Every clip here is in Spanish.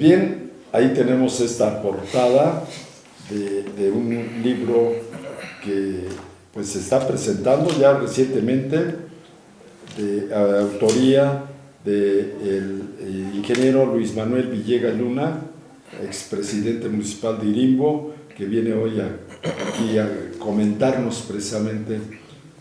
Bien, ahí tenemos esta portada de un libro que pues se está presentando ya recientemente, de autoría del ingeniero Luis Manuel Villegas Luna, expresidente municipal de Irimbo, que viene hoy aquí a comentarnos precisamente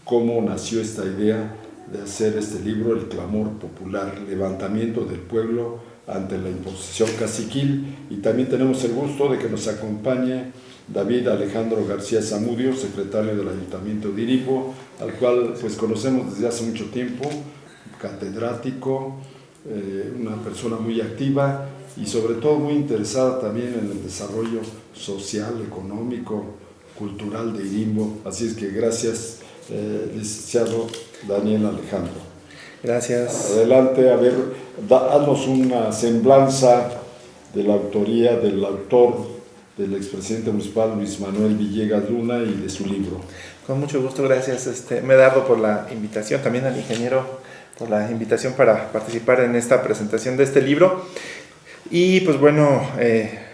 cómo nació esta idea de hacer este libro, El Clamor Popular, Levantamiento del Pueblo ante la Imposición Caciquil. Y también tenemos el gusto de que nos acompañe David Alejandro García Zamudio, secretario del Ayuntamiento de Irimbo, al cual pues conocemos desde hace mucho tiempo, catedrático, una persona muy activa y sobre todo muy interesada también en el desarrollo social, económico, cultural de Irimbo. Así es que gracias, licenciado Daniel Alejandro. Gracias. Adelante, a ver, haznos una semblanza de la autoría del autor, del expresidente municipal Luis Manuel Villegas Luna, y de su libro. Con mucho gusto, gracias Medardo por la invitación, también al ingeniero por la invitación para participar en esta presentación de este libro. Y pues bueno,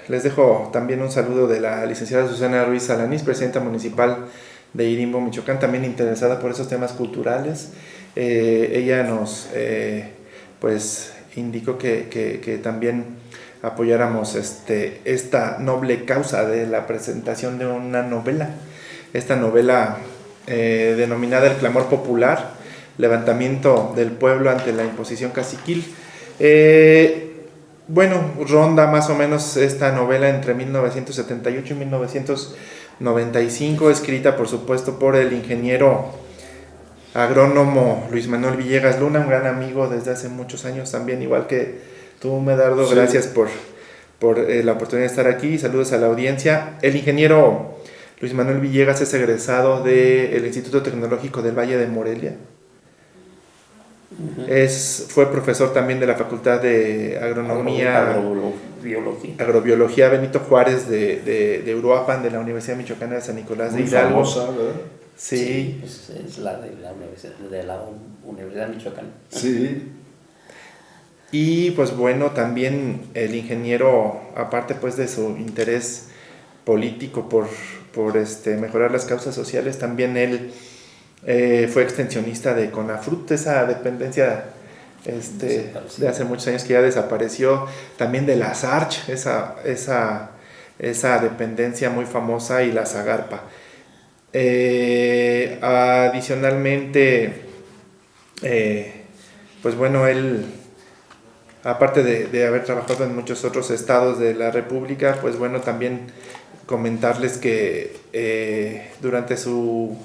les dejo también un saludo de la licenciada Susana Ruiz Alanís, presidenta municipal de Irimbo, Michoacán, también interesada por esos temas culturales. Ella nos pues indicó que también apoyáramos esta noble causa de la presentación de una novela, esta novela denominada El Clamor Popular, Levantamiento del Pueblo ante la Imposición Caciquil. Bueno, ronda más o menos esta novela entre 1978 y 1995, escrita por supuesto por el ingeniero agrónomo Luis Manuel Villegas Luna, un gran amigo desde hace muchos años también, igual que tú, Medardo. Sí. Gracias por la oportunidad de estar aquí. Saludos a la audiencia. El ingeniero Luis Manuel Villegas es egresado del Instituto Tecnológico del Valle de Morelia. Fue profesor también de la Facultad de Agrobiología Benito Juárez de Uruapan, de la Universidad Michoacana de San Nicolás de Hidalgo. Famosa, ¿verdad? Sí, pues es la de la Universidad Michoacana. Sí. Y pues bueno, también el ingeniero, aparte pues de su interés político por mejorar las causas sociales, también él fue extensionista de CONAFRUT, esa dependencia de hace muchos años que ya desapareció, también de la SARCH, esa dependencia muy famosa, y la SAGARPA. Adicionalmente, pues bueno, él, aparte de haber trabajado en muchos otros estados de la República, pues bueno, también comentarles que durante su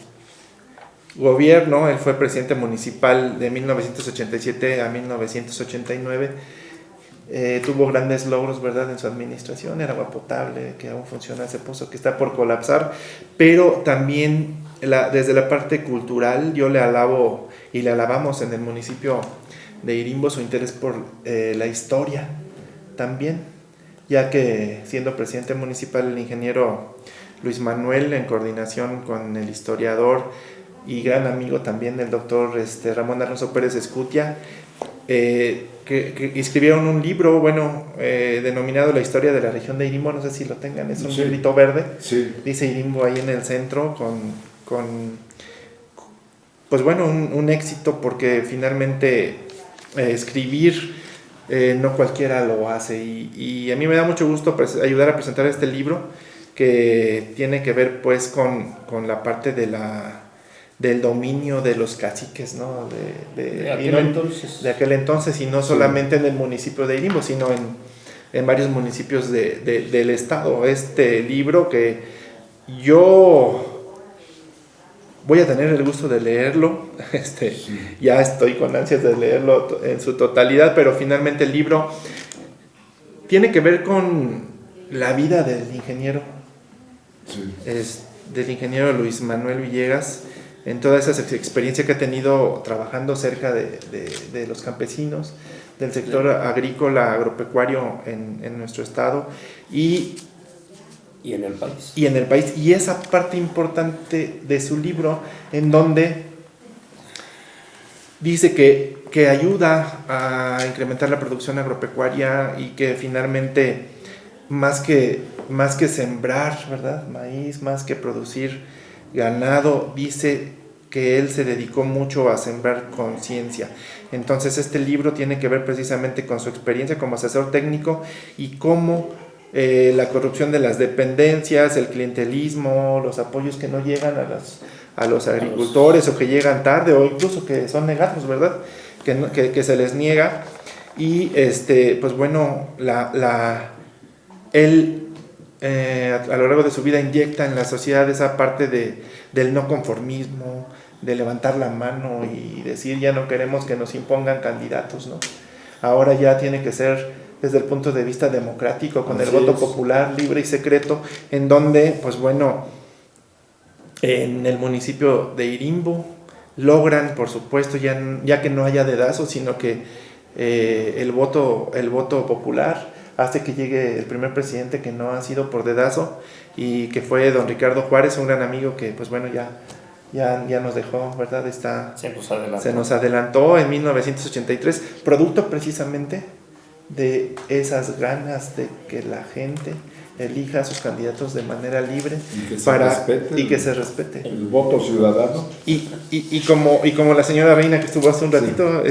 gobierno, él fue presidente municipal de 1987 a 1989, tuvo grandes logros, ¿verdad?, en su administración. Era agua potable, que aún funciona ese pozo que está por colapsar, pero también desde la parte cultural, yo le alabo y le alabamos en el municipio de Irimbo su interés por la historia también, ya que siendo presidente municipal el ingeniero Luis Manuel, en coordinación con el historiador y gran amigo también del doctor Ramón Alonso Pérez Escutia, que escribieron un libro, bueno, denominado La Historia de la Región de Irimbo. No sé si lo tengan, es un librito verde. Sí. Dice Irimbo ahí en el centro, pues bueno, un éxito, porque finalmente escribir no cualquiera lo hace, y a mí me da mucho gusto ayudar a presentar este libro, que tiene que ver pues con la parte del dominio de los caciques, ¿no? De aquel entonces, y no solamente en el municipio de Irimbo, sino en varios municipios del estado. Este libro, que yo voy a tener el gusto de leerlo, ya estoy con ansias de leerlo en su totalidad, pero finalmente el libro tiene que ver con la vida del ingeniero, del ingeniero Luis Manuel Villegas, en toda esa experiencia que ha tenido trabajando cerca de los campesinos, del sector agrícola, agropecuario en nuestro estado y en el país. Y en el país. Y esa parte importante de su libro, en donde dice que que ayuda a incrementar la producción agropecuaria y que finalmente más que sembrar, ¿verdad?, maíz, más que producir ganado, dice que él se dedicó mucho a sembrar conciencia. Entonces este libro tiene que ver precisamente con su experiencia como asesor técnico y cómo la corrupción de las dependencias, el clientelismo, los apoyos que no llegan a los agricultores o que llegan tarde o incluso que son negados, ¿verdad?, que se les niega. Y pues bueno, él a lo largo de su vida inyecta en la sociedad esa parte del no conformismo, de levantar la mano y decir ya no queremos que nos impongan candidatos, ¿no? Ahora ya tiene que ser desde el punto de vista democrático, con el voto popular, libre y secreto, en donde, pues bueno, en el municipio de Irimbo logran, por supuesto, ya que no haya dedazo, sino que el voto popular hace que llegue el primer presidente que no ha sido por dedazo y que fue don Ricardo Juárez, un gran amigo que, pues bueno, ya nos dejó, ¿verdad? Se nos adelantó en 1983, producto precisamente de esas ganas de que la gente elija a sus candidatos de manera libre y que se respete el voto ciudadano. Y como la señora Reina que estuvo hace un ratito,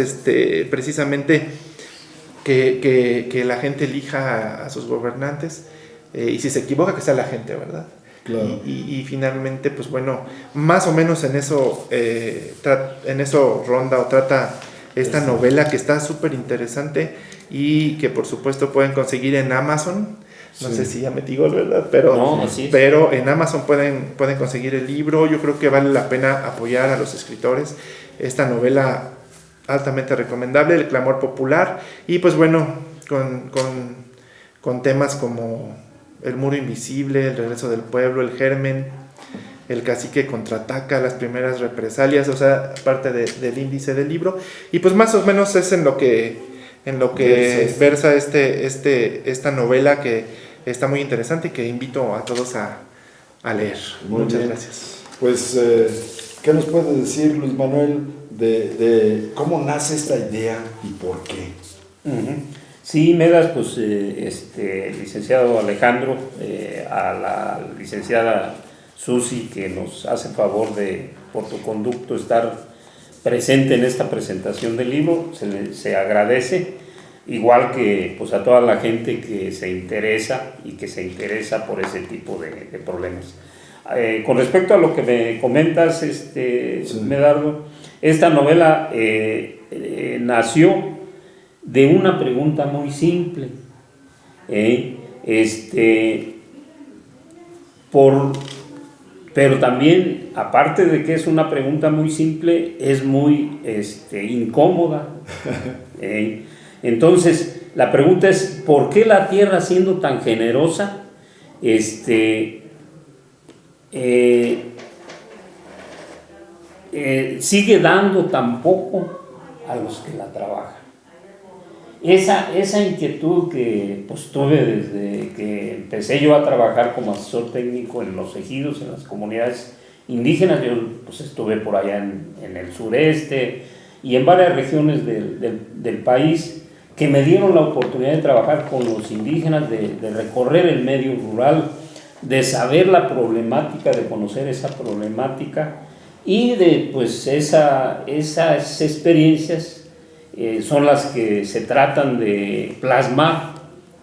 precisamente que la gente elija a sus gobernantes, y si se equivoca que sea la gente, ¿verdad? Claro. Y finalmente, pues bueno, más o menos en eso ronda o trata esta novela, que está súper interesante y que por supuesto pueden conseguir en Amazon. No sé si ya metí gol, ¿verdad? Pero en Amazon pueden conseguir el libro. Yo creo que vale la pena apoyar a los escritores. Esta novela altamente recomendable, El clamor popular, y pues bueno, con temas como El muro invisible, El regreso del pueblo, El germen, El cacique contraataca, las primeras represalias, o sea, parte del índice del libro. Y pues más o menos es en lo que versa esta novela, que está muy interesante y que invito a todos a leer. Muchas gracias. Pues, ¿qué nos puede decir, Luis Manuel, de cómo nace esta idea y por qué? Sí, me das, pues, licenciado Alejandro, a la licenciada Susi, que nos hace favor de, por tu conducto, estar presente en esta presentación del libro, se agradece. Igual que pues a toda la gente que se interesa por ese tipo de problemas. Con respecto a lo que me comentas, Medardo, esta novela nació de una pregunta muy simple. Pero también, aparte de que es una pregunta muy simple, es muy incómoda. Entonces, la pregunta es, ¿por qué la tierra, siendo tan generosa, sigue dando tan poco a los que la trabajan? Esa inquietud que pues tuve desde que empecé yo a trabajar como asesor técnico en los ejidos, en las comunidades indígenas. Yo pues estuve por allá en el sureste y en varias regiones del país, que me dieron la oportunidad de trabajar con los indígenas, de recorrer el medio rural, de saber la problemática, de conocer esa problemática, y de pues esas experiencias son las que se tratan de plasmar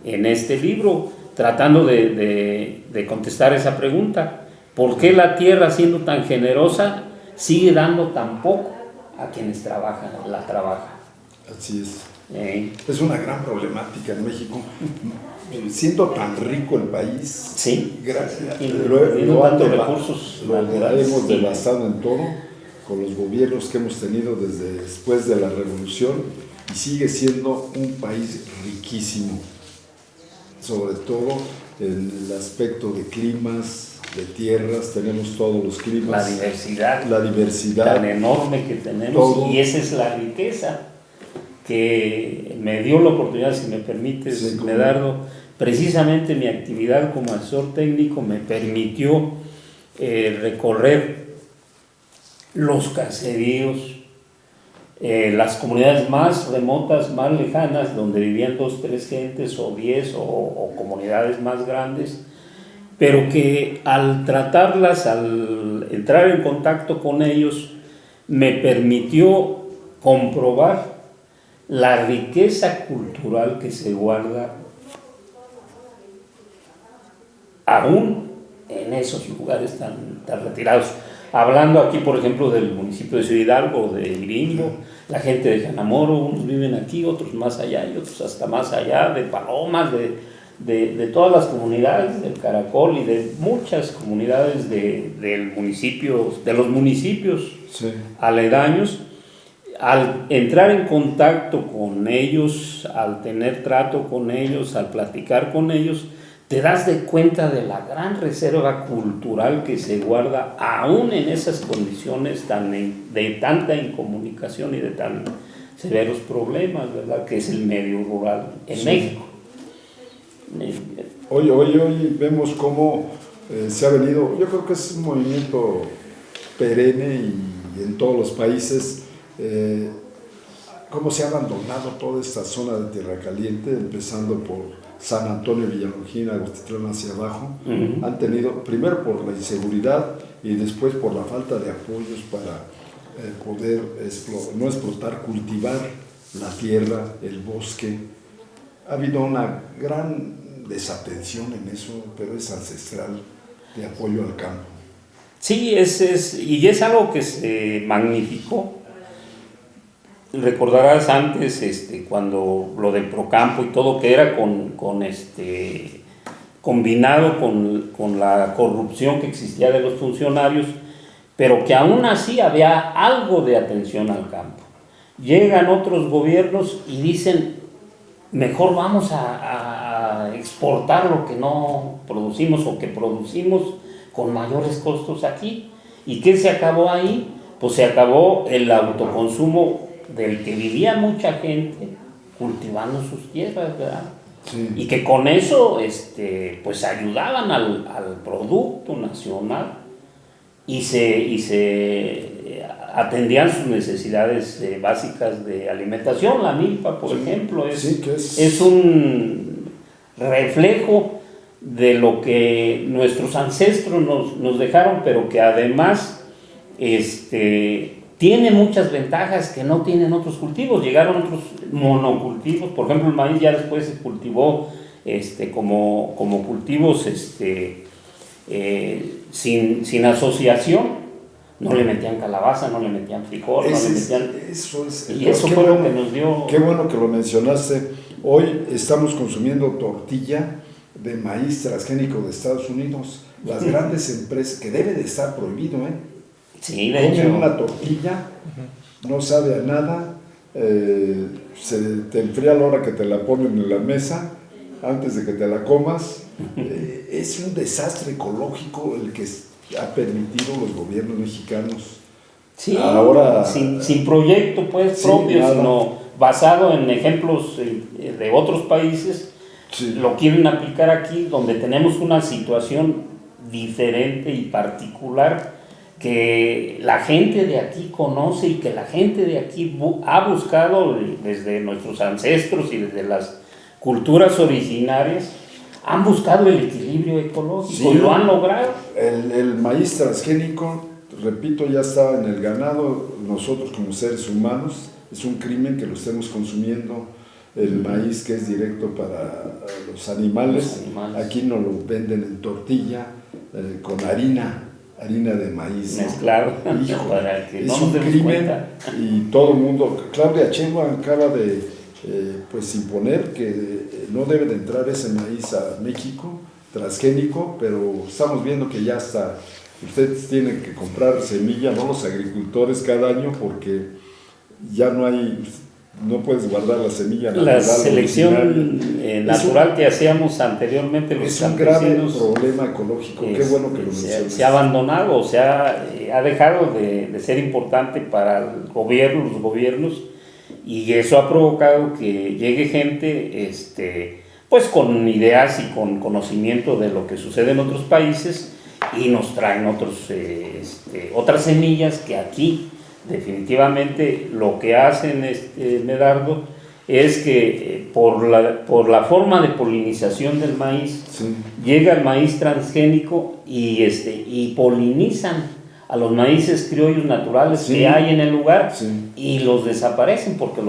en este libro, tratando de contestar esa pregunta: ¿por qué la tierra, siendo tan generosa, sigue dando tan poco a quienes la trabajan? Así es. Es una gran problemática en México. Siendo tan rico el país, sí, gracias, lo hemos devastado en todo, con los gobiernos que hemos tenido desde después de la revolución, y sigue siendo un país riquísimo, sobre todo en el aspecto de climas, de tierras. Tenemos todos los climas, la diversidad tan enorme que tenemos, todo. Y esa es la riqueza que me dio la oportunidad, si me permites, Medardo. Precisamente mi actividad como asesor técnico me permitió recorrer los caseríos, las comunidades más remotas, más lejanas, donde vivían 2, 3 gentes o 10 o comunidades más grandes, pero que al tratarlas, al entrar en contacto con ellos, me permitió comprobar la riqueza cultural que se guarda aún en esos lugares tan retirados. Hablando aquí, por ejemplo, del municipio de Ciudad Hidalgo, de Iringo, la gente de Janamoro, unos viven aquí, otros más allá y otros hasta más allá, de Palomas, de todas las comunidades del Caracol y de muchas comunidades del municipio, de los municipios sí. aledaños. Al entrar en contacto con ellos, al tener trato con ellos, al platicar con ellos, te das de cuenta de la gran reserva cultural que se guarda aún en esas condiciones de tanta incomunicación y de tan severos problemas, ¿verdad? Que es el medio rural en sí. México. Hoy vemos cómo se ha venido, yo creo que es un movimiento perenne y en todos los países, cómo se ha abandonado toda esta zona de Tierra Caliente, empezando por San Antonio, Villalongín, Agostitlán hacia abajo. Han tenido, primero por la inseguridad y después por la falta de apoyos para poder no explotar, cultivar la tierra, el bosque. Ha habido una gran desatención en eso, pero es ancestral, de apoyo al campo. Sí, y es algo que se magnificó. Recordarás antes cuando lo del Procampo y todo, que era combinado con la corrupción que existía de los funcionarios, pero que aún así había algo de atención al campo. Llegan otros gobiernos y dicen, mejor vamos a exportar lo que no producimos o que producimos con mayores costos aquí. ¿Y qué se acabó ahí? Pues se acabó el autoconsumo del que vivía mucha gente cultivando sus tierras, ¿verdad? Sí. Y que con eso pues ayudaban al producto nacional y se atendían sus necesidades básicas de alimentación. La milpa, por ejemplo, es un reflejo de lo que nuestros ancestros nos dejaron, pero que además tiene muchas ventajas que no tienen otros cultivos. Llegaron otros monocultivos, por ejemplo el maíz ya después se cultivó como cultivos sin asociación. No le metían calabaza, no le metían frijol, no le metían... Eso fue lo que nos dio... Qué bueno que lo mencionaste. Hoy estamos consumiendo tortilla de maíz transgénico de Estados Unidos. Las grandes empresas, que debe de estar prohibido, Sí, de hecho. Comen una tortilla, no sabe a nada, se te enfría a la hora que te la ponen en la mesa, antes de que te la comas. Es un desastre ecológico el que ha permitido los gobiernos mexicanos. Sí, ahora, sin proyecto pues propio, nada. Sino basado en ejemplos de otros países, lo quieren aplicar aquí, donde tenemos una situación diferente y particular que la gente de aquí conoce y que la gente de aquí ha buscado desde nuestros ancestros y desde las culturas originarias, han buscado el equilibrio ecológico y lo han logrado. El maíz transgénico, repito, ya está en el ganado. Nosotros como seres humanos, es un crimen que lo estemos consumiendo. El maíz que es directo para los animales, aquí nos lo venden en tortilla, con harina de maíz. Mezclado, para que es un crimen y todo el mundo. Claudia Sheinbaum acaba de pues imponer que no debe de entrar ese maíz a México, transgénico, pero estamos viendo que ya está. Ustedes tienen que comprar semilla, no los agricultores, cada año, porque ya no puedes guardar la semilla natural. La selección natural que hacíamos anteriormente los es un grave problema ecológico. Qué bueno que lo mencionas. Se ha abandonado, ha dejado de ser importante para el gobierno, los gobiernos, y eso ha provocado que llegue gente pues con ideas y con conocimiento de lo que sucede en otros países y nos traen otras semillas que aquí definitivamente lo que hacen, Medardo, es que por la forma de polinización del maíz, Sí. llega el maíz transgénico y polinizan a los maíces criollos naturales Sí. que hay en el lugar, Sí. y los desaparecen porque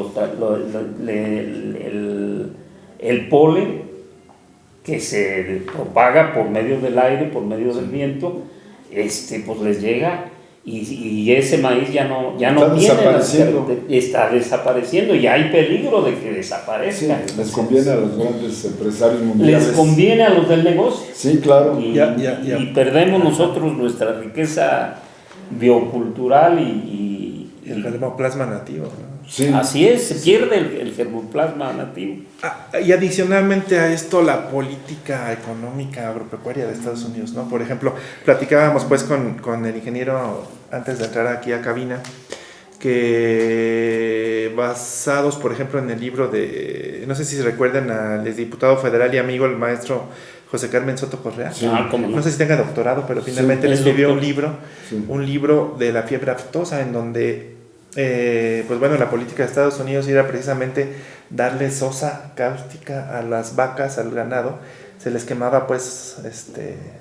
el polen que se propaga por medio del aire, por medio del viento, pues les llega, y ese maíz ya no Está tiene desapareciendo. está desapareciendo, y hay peligro de que Sí, desaparezca. les conviene a los grandes empresarios mundiales. Les conviene a los del negocio. Sí, claro. Y, Ya. y perdemos nosotros nuestra riqueza biocultural y El germoplasma nativo, ¿no? Sí. así es, se pierde el germoplasma nativo. Y adicionalmente a esto, la política económica agropecuaria de Estados Unidos, ¿no? Por ejemplo, platicábamos pues con el ingeniero antes de entrar aquí a cabina, que basados, por ejemplo, en el libro de, no sé si se recuerdan al exdiputado federal y amigo, el maestro José Carmen Soto Correa. Sí. ¿Cómo no? No sé si tenga doctorado, pero finalmente Sí, él es escribió doctor. Sí. un libro de la fiebre aftosa, en donde pues bueno, la política de Estados Unidos era precisamente darle sosa cáustica a las vacas, al ganado. Se les quemaba pues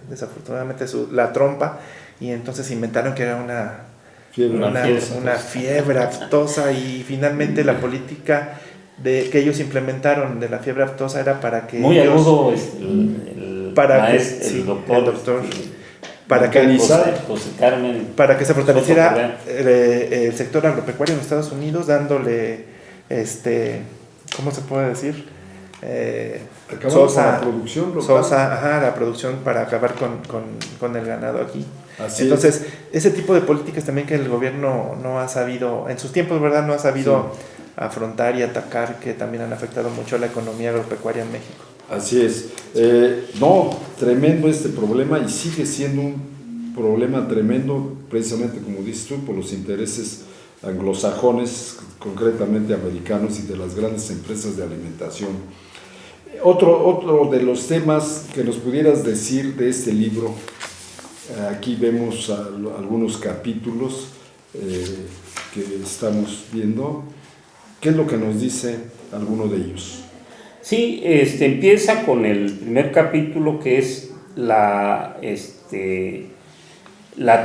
desafortunadamente la trompa, y entonces inventaron que era Fiebre. una fiebre aftosa, y finalmente la política que ellos implementaron de la fiebre aftosa era para que Muy ellos, agudo el para que, maestro, sí, el doctor, para que José Carmen. para que se Soto fortaleciera Correa. el sector agropecuario en Estados Unidos, dándole, ¿cómo se puede decir? Acabamos con la producción local. La producción para acabar con el ganado aquí. Así Entonces, ese tipo de políticas también que el gobierno no ha sabido, en sus tiempos, ¿verdad? No ha sabido afrontar y atacar, que también han afectado mucho a la economía agropecuaria en México. Así es. No, tremendo este problema, y sigue siendo un problema tremendo, precisamente como dices tú, por los intereses anglosajones, concretamente americanos, y de las grandes empresas de alimentación. Otro de los temas que nos pudieras decir de este libro, aquí vemos algunos capítulos que estamos viendo. ¿Qué es lo que nos dice alguno de ellos? Sí, empieza con el primer capítulo, que es la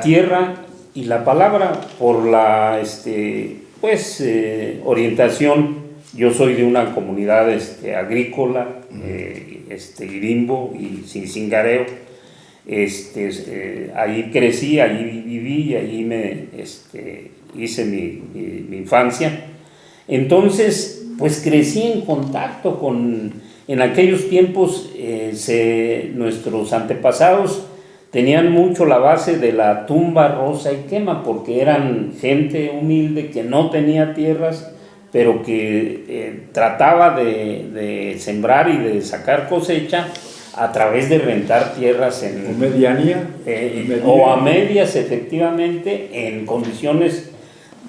tierra y la palabra, por la orientación. Yo soy de una comunidad agrícola, Irimbo y Cincingareo. Ahí crecí, ahí viví, y ahí hice mi infancia. Entonces, pues crecí en contacto en aquellos tiempos, nuestros antepasados tenían mucho la base de la tumba, roza y quema, porque eran gente humilde que no tenía tierras, pero que trataba de sembrar y de sacar cosecha a través de rentar tierras ¿O medianía? o a medias, efectivamente, en condiciones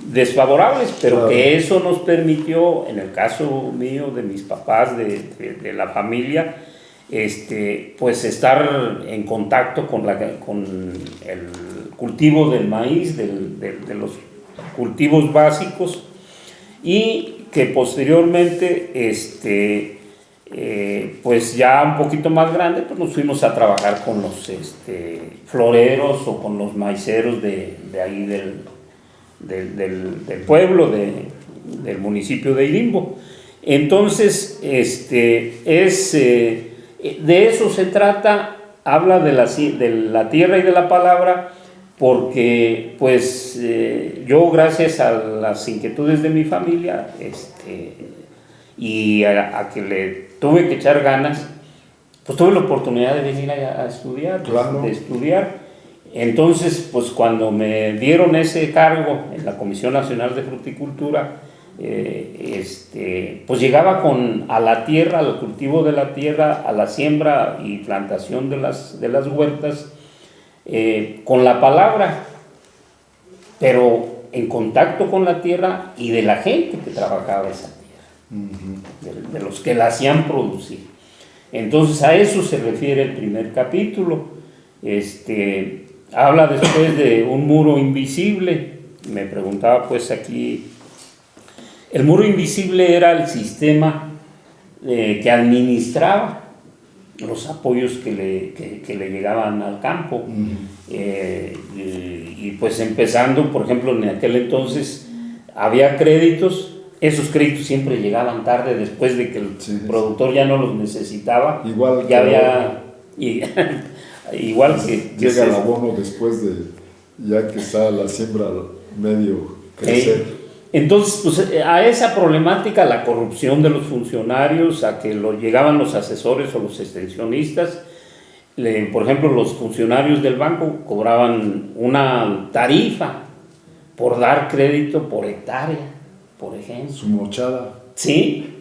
desfavorables, pero claro, que eso nos permitió, en el caso mío, de mis papás, de la familia, pues estar en contacto con el cultivo del maíz, de los cultivos básicos, y que posteriormente, pues ya un poquito más grande, pues nos fuimos a trabajar con los floreros o con los maiceros de ahí del pueblo, del municipio de Irimbo. Entonces, de eso se trata, habla de la tierra y de la palabra, porque pues yo, gracias a las inquietudes de mi familia, y a que le tuve que echar ganas, pues tuve la oportunidad de venir a estudiar, claro, de estudiar. Entonces, pues cuando me dieron ese cargo en la Comisión Nacional de Fruticultura, pues llegaba a la tierra, al cultivo de la tierra, a la siembra y plantación de las huertas, con la palabra, pero en contacto con la tierra y de la gente que trabajaba esa tierra, de los que la hacían producir. Entonces, a eso se refiere el primer capítulo. Habla después de un muro invisible, me preguntaba pues aquí, el muro invisible era el sistema que administraba los apoyos que le llegaban al campo. Y pues empezando, por ejemplo, en aquel entonces había créditos, esos créditos siempre llegaban tarde después de que el productor ya no los necesitaba. Igual ya había... igual que llega el abono después de ya que está la siembra medio crecer. Entonces, pues, a esa problemática, la corrupción de los funcionarios, a que llegaban los asesores o los extensionistas, por ejemplo, los funcionarios del banco cobraban una tarifa por dar crédito por hectárea, por ejemplo. Su mochada. Sí,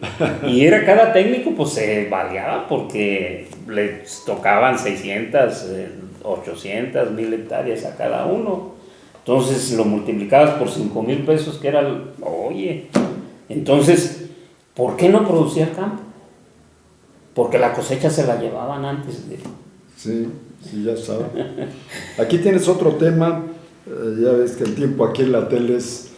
y era cada técnico, pues se baleaba porque les tocaban 600, 800, 1000 hectáreas a cada uno. Entonces lo multiplicabas por 5,000 pesos, que era, oye, entonces, ¿por qué no producía campo? Porque la cosecha se la llevaban antes de... Sí, ya saben. Aquí tienes otro tema, ya ves que el tiempo aquí en la tele es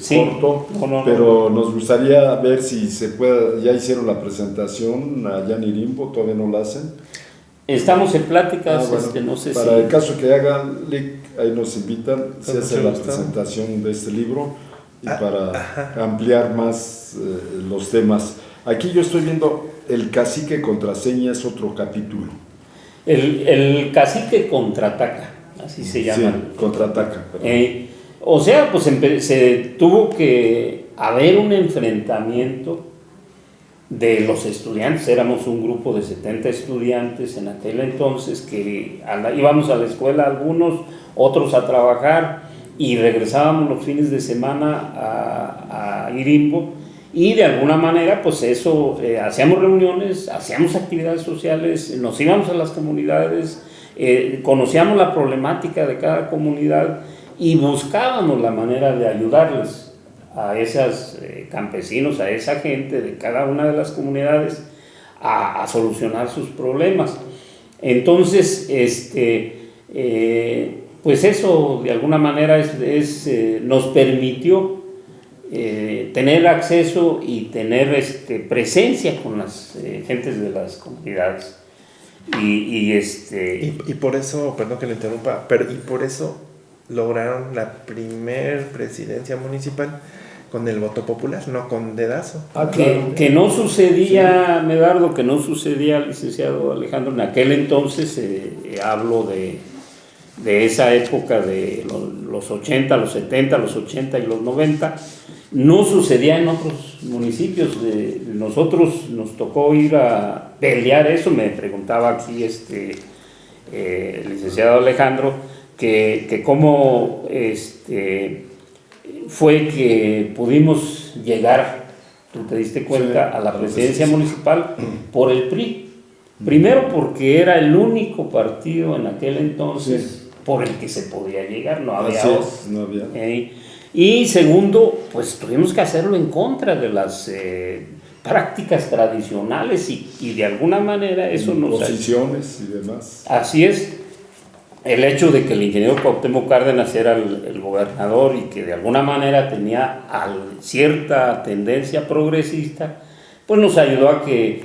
corto, pero nos gustaría ver si se puede, ya hicieron la presentación allá en Irimbo, todavía no la hacen. Estamos en pláticas, no sé para el caso que hagan, ahí nos invitan, se hace la presentación de este libro y para ampliar más los temas. Aquí yo estoy viendo el cacique contraseña, es otro capítulo. El cacique contraataca, así se llama. Sí, contraataca. O sea, pues se tuvo que haber un enfrentamiento de los estudiantes. Éramos un grupo de 70 estudiantes en aquel entonces que íbamos a la escuela algunos, otros a trabajar y regresábamos los fines de semana a Irimbo y de alguna manera pues eso, hacíamos reuniones, hacíamos actividades sociales, nos íbamos a las comunidades, conocíamos la problemática de cada comunidad y buscábamos la manera de ayudarles a esos campesinos, a esa gente de cada una de las comunidades a solucionar sus problemas. Entonces, pues eso de alguna manera nos permitió tener acceso y tener presencia con las gentes de las comunidades. Y por eso, perdón que le interrumpa, pero y por eso lograron la primer presidencia municipal con el voto popular, no con dedazo. Que no sucedía, sí. Medardo, que no sucedía, licenciado Alejandro, en aquel entonces, hablo de esa época de los 80, los 70, los 80 y los 90, no sucedía en otros municipios. Nosotros nos tocó ir a pelear eso, me preguntaba aquí el licenciado Alejandro, que cómo fue que pudimos llegar, tú te diste cuenta, a la presidencia municipal por el PRI. Primero porque era el único partido en aquel entonces por el que se podía llegar, no había otro. No había. Y segundo, pues tuvimos que hacerlo en contra de las prácticas tradicionales y de alguna manera eso nos... Posiciones y demás. Así es. El hecho de que el ingeniero Cuauhtémoc Cárdenas era el gobernador y que de alguna manera tenía cierta tendencia progresista, pues nos ayudó a que,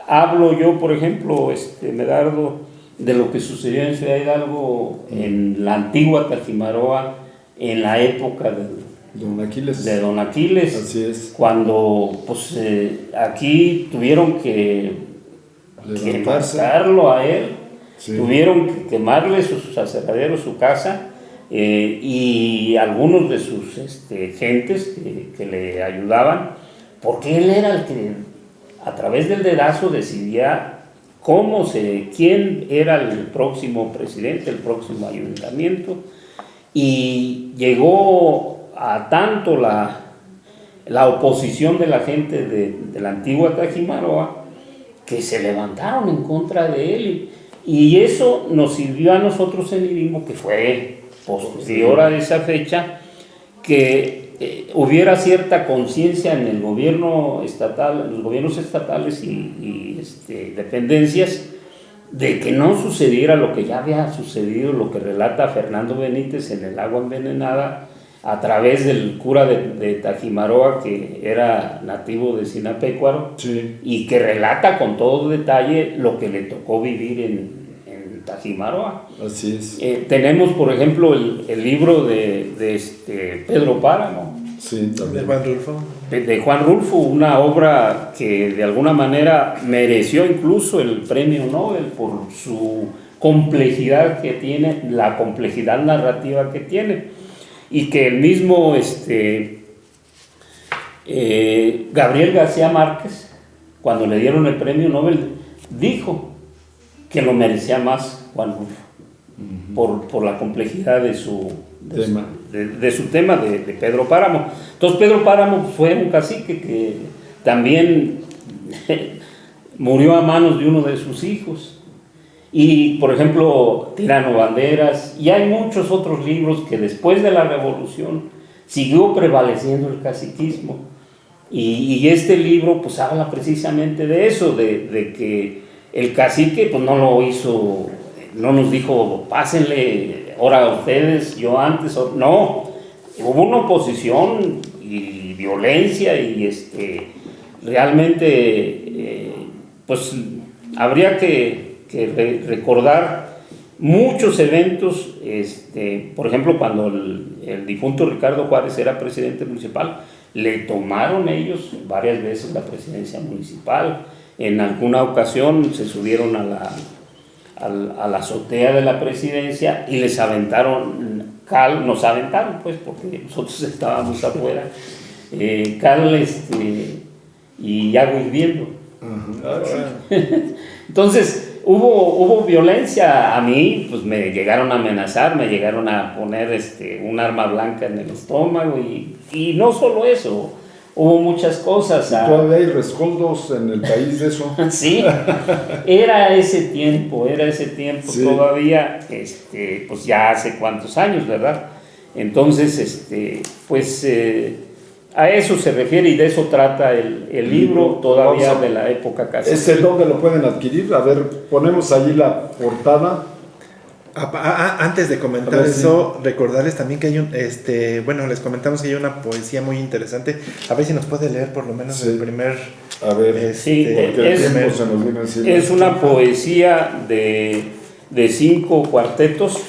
hablo yo, por ejemplo, Medardo, de lo que sucedió en Ciudad Hidalgo, en la antigua Tajimaroa, en la época de Don Aquiles. Así es. Cuando pues, aquí tuvieron que matarlo a él. Sí. Tuvieron que quemarle sus aserraderos, su casa, y algunos de sus gentes que le ayudaban, porque él era el que a través del dedazo decidía quién era el próximo presidente, el próximo ayuntamiento, y llegó a tanto la oposición de la gente de la antigua Tajimaroa que se levantaron en contra de él. Y eso nos sirvió a nosotros en Irimbo, que fue posterior a esa fecha, que hubiera cierta conciencia en el gobierno estatal, en los gobiernos estatales y dependencias, de que no sucediera lo que ya había sucedido, lo que relata Fernando Benítez en El agua envenenada, a través del cura de Tajimaroa, que era nativo de Sinapecuaro, Sí. y que relata con todo detalle lo que le tocó vivir en Tajimaroa. Así es. Tenemos, por ejemplo, el libro de Pedro Páramo, Sí, De también. Juan Rulfo. de Juan Rulfo, una obra que de alguna manera mereció incluso el premio Nobel por su complejidad que tiene, la complejidad narrativa que tiene, y que el mismo Gabriel García Márquez, cuando le dieron el premio Nobel, dijo que lo merecía más Juan Rulfo, por la complejidad de su Tema. de su tema de Pedro Páramo. Entonces Pedro Páramo fue un cacique que también murió a manos de uno de sus hijos. Y por ejemplo, Tirano Banderas, y hay muchos otros libros que después de la revolución siguió prevaleciendo el caciquismo. Y este libro pues habla precisamente de eso, de que el cacique pues no lo hizo, no nos dijo pásenle, ahora ustedes, yo antes, no, hubo una oposición y violencia y realmente pues habría que recordar muchos eventos, por ejemplo cuando el difunto Ricardo Juárez era presidente municipal, le tomaron ellos varias veces la presidencia municipal. En alguna ocasión se subieron a la azotea de la presidencia y les aventaron nos aventaron pues porque nosotros estábamos afuera, cal y agua hirviendo. Entonces hubo violencia. A mí pues me llegaron a amenazar, me llegaron a poner un arma blanca en el estómago y no solo eso, hubo muchas cosas. ¿Todavía hay rescoldos en el país de eso? Sí, era ese tiempo sí. Todavía, pues ya hace cuántos años, ¿verdad? Entonces, pues a eso se refiere y de eso trata el libro, todavía de la época casi. ¿Dónde lo pueden adquirir? A ver, ponemos allí la portada. Antes de comentar eso, recordarles también que hay bueno, les comentamos que hay una poesía muy interesante. A ver si nos puede leer por lo menos el primer. A ver, es una poesía de 5 cuartetos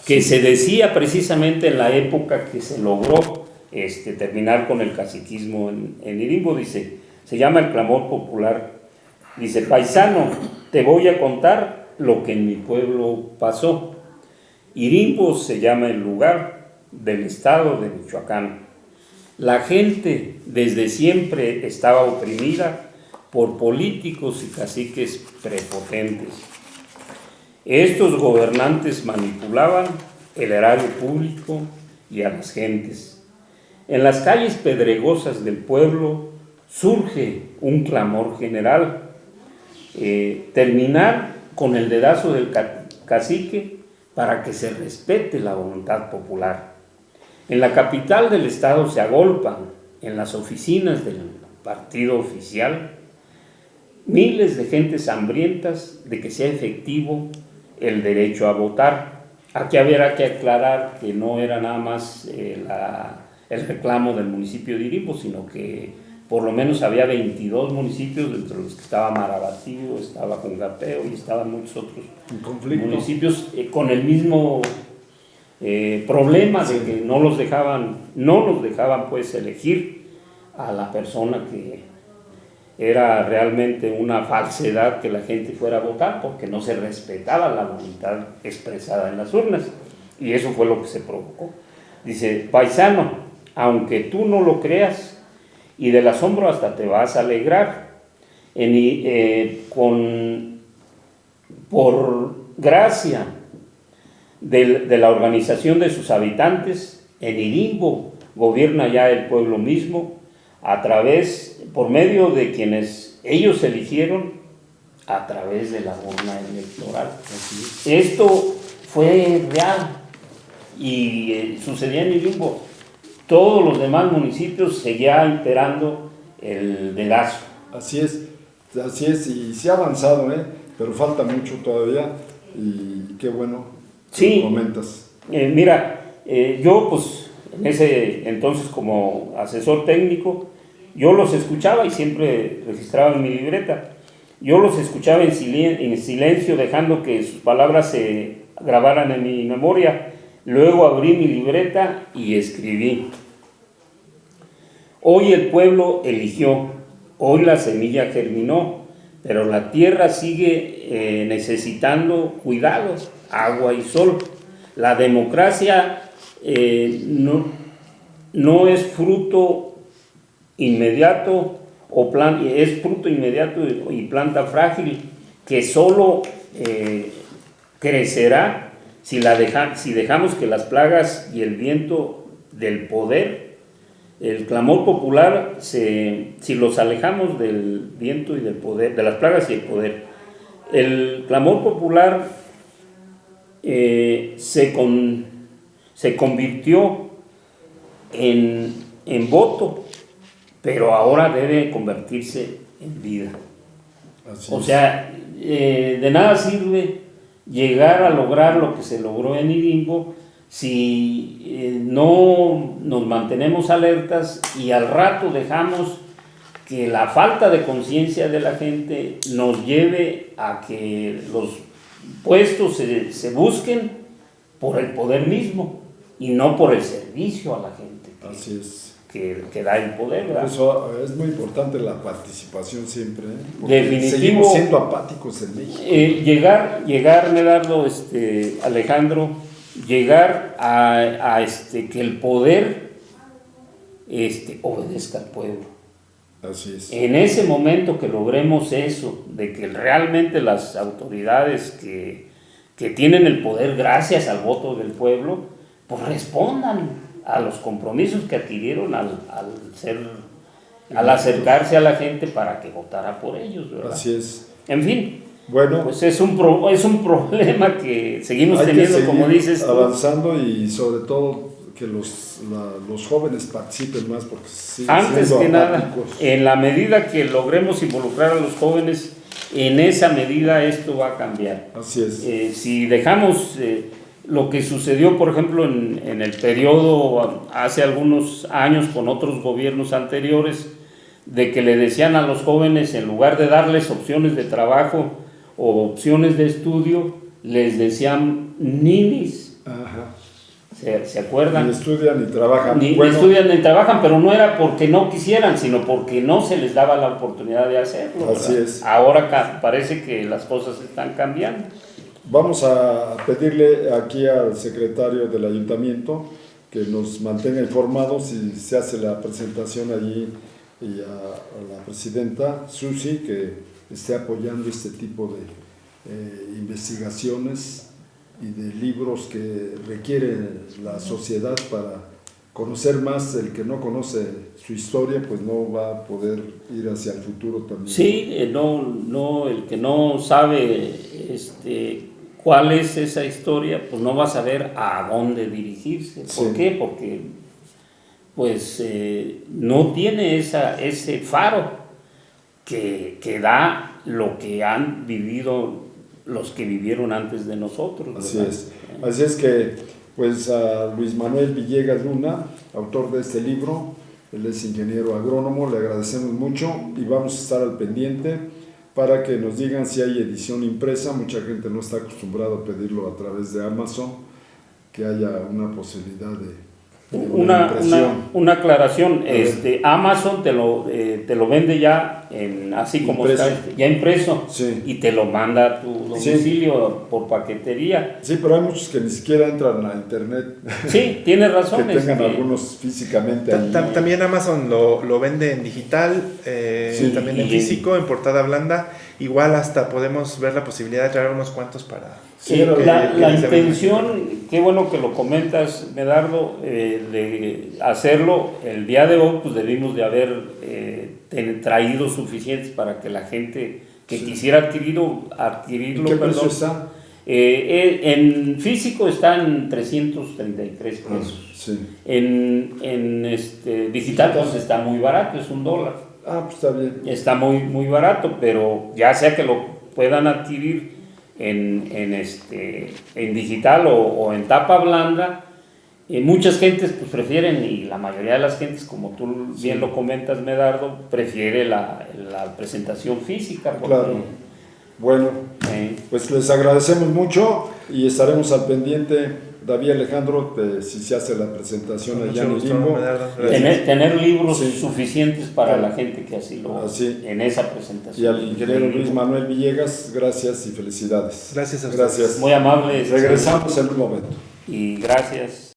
que se decía precisamente en la época que se logró terminar con el caciquismo en Irimbo. Dice, se llama El Clamor Popular. Dice: paisano, te voy a contar lo que en mi pueblo pasó. Irimbo se llama el lugar del estado de Michoacán. La gente desde siempre estaba oprimida por políticos y caciques prepotentes. Estos gobernantes manipulaban el erario público y a las gentes. En las calles pedregosas del pueblo surge un clamor general. Terminar con el dedazo del cacique para que se respete la voluntad popular. En la capital del estado se agolpan, en las oficinas del partido oficial, miles de gentes hambrientas de que sea efectivo el derecho a votar. Aquí habrá que aclarar que no era nada más el reclamo del municipio de Irimbo, sino que por lo menos había 22 municipios, entre los que estaba Marabatío, estaba Jungapeo y estaban muchos otros municipios con el mismo problema de que no nos dejaban pues elegir a la persona que era realmente una falsedad que la gente fuera a votar, porque no se respetaba la voluntad expresada en las urnas, y eso fue lo que se provocó. Dice: paisano, aunque tú no lo creas, y del asombro hasta te vas a alegrar, por gracia de la organización de sus habitantes, en Irimbo gobierna ya el pueblo mismo, por medio de quienes ellos eligieron, a través de la urna electoral. Esto fue real y sucedía en Irimbo. Todos los demás municipios seguía imperando el dedazo. Así es, y se ha avanzado, pero falta mucho todavía, y qué bueno que lo comentas. Mira, yo pues en ese entonces como asesor técnico, yo los escuchaba y siempre registraba en mi libreta. Yo los escuchaba en silencio, dejando que sus palabras se grabaran en mi memoria. Luego abrí mi libreta y escribí. Hoy el pueblo eligió, hoy la semilla germinó, pero la tierra sigue necesitando cuidados, agua y sol. La democracia no es fruto inmediato es fruto inmediato y planta frágil que solo crecerá si dejamos que las plagas y el viento del poder, el clamor popular, si los alejamos del viento y del poder, de las plagas y el poder. El clamor popular se convirtió en voto, pero ahora debe convertirse en vida. O sea, de nada sirve llegar a lograr lo que se logró en Irimbo si no nos mantenemos alertas y al rato dejamos que la falta de conciencia de la gente nos lleve a que los puestos se busquen por el poder mismo y no por el servicio a la gente. Así es. Que da el poder, ¿verdad? Por eso es muy importante la participación siempre, porque Definitivo, seguimos siendo apáticos en México. Llegar, Medardo, Alejandro, llegar a que el poder obedezca al pueblo. Así es. En ese momento que logremos eso, de que realmente las autoridades que tienen el poder gracias al voto del pueblo, pues respondan a los compromisos que adquirieron al acercarse a la gente para que votara por ellos, ¿verdad? Así es. En fin, bueno, pues es un problema que seguimos teniendo, como dices tú. Avanzando y sobre todo que los jóvenes participen más, porque antes que nada, en la medida que logremos involucrar a los jóvenes, en esa medida esto va a cambiar. Así es. Si dejamos lo que sucedió, por ejemplo, en el periodo hace algunos años con otros gobiernos anteriores, de que le decían a los jóvenes, en lugar de darles opciones de trabajo o opciones de estudio, les decían ninis. Ajá. ¿Se acuerdan? Ni estudian ni trabajan. Ni estudian ni trabajan, pero no era porque no quisieran, sino porque no se les daba la oportunidad de hacerlo. Así ¿verdad? es. Ahora parece que las cosas están cambiando. Vamos a pedirle aquí al secretario del ayuntamiento que nos mantenga informados si se hace la presentación allí y a la presidenta Susi que esté apoyando este tipo de investigaciones y de libros que requiere la sociedad para conocer más. El que no conoce su historia pues no va a poder ir hacia el futuro también. Sí, el que no sabe cuál es esa historia, pues no va a saber a dónde dirigirse. ¿Por qué? Porque pues no tiene ese faro que da lo que han vivido los que vivieron antes de nosotros, ¿verdad? Así es. Así es que pues a Luis Manuel Villegas Luna, autor de este libro, él es ingeniero agrónomo, le agradecemos mucho y vamos a estar al pendiente para que nos digan si hay edición impresa. Mucha gente no está acostumbrada a pedirlo a través de Amazon, que haya una posibilidad de una aclaración. Amazon te lo vende ya así como impreso. Está, ya impreso, sí. Y te lo manda a tu domicilio por paquetería. Sí, pero hay muchos que ni siquiera entran a internet. Sí, tienes razón. Que tengan algunos físicamente. También Amazon lo vende en digital, también en físico, en portada blanda. Igual hasta podemos ver la posibilidad de traer unos cuantos para... la intención, qué bueno que lo comentas, Medardo, de hacerlo el día de hoy, pues debimos de haber traído suficientes para que la gente que quisiera adquirirlo. ¿Qué precio está? En físico está en 333 pesos. Sí. En digital pues está muy barato, es $1. Pues está bien. Está muy, muy barato, pero ya sea que lo puedan adquirir en digital o en tapa blanda, muchas gentes pues prefieren, y la mayoría de las gentes, como tú bien lo comentas, Medardo, prefiere la presentación física. Porque, claro. Bueno, pues les agradecemos mucho y estaremos al pendiente, David, Alejandro, si se hace la presentación allá en el Limbo. Tener libros sí, suficientes para la gente que así lo en esa presentación. Y al ingeniero Luis Manuel Villegas, gracias y felicidades. Gracias a ustedes. Gracias. Muy amables. Regresamos en un momento. Y gracias.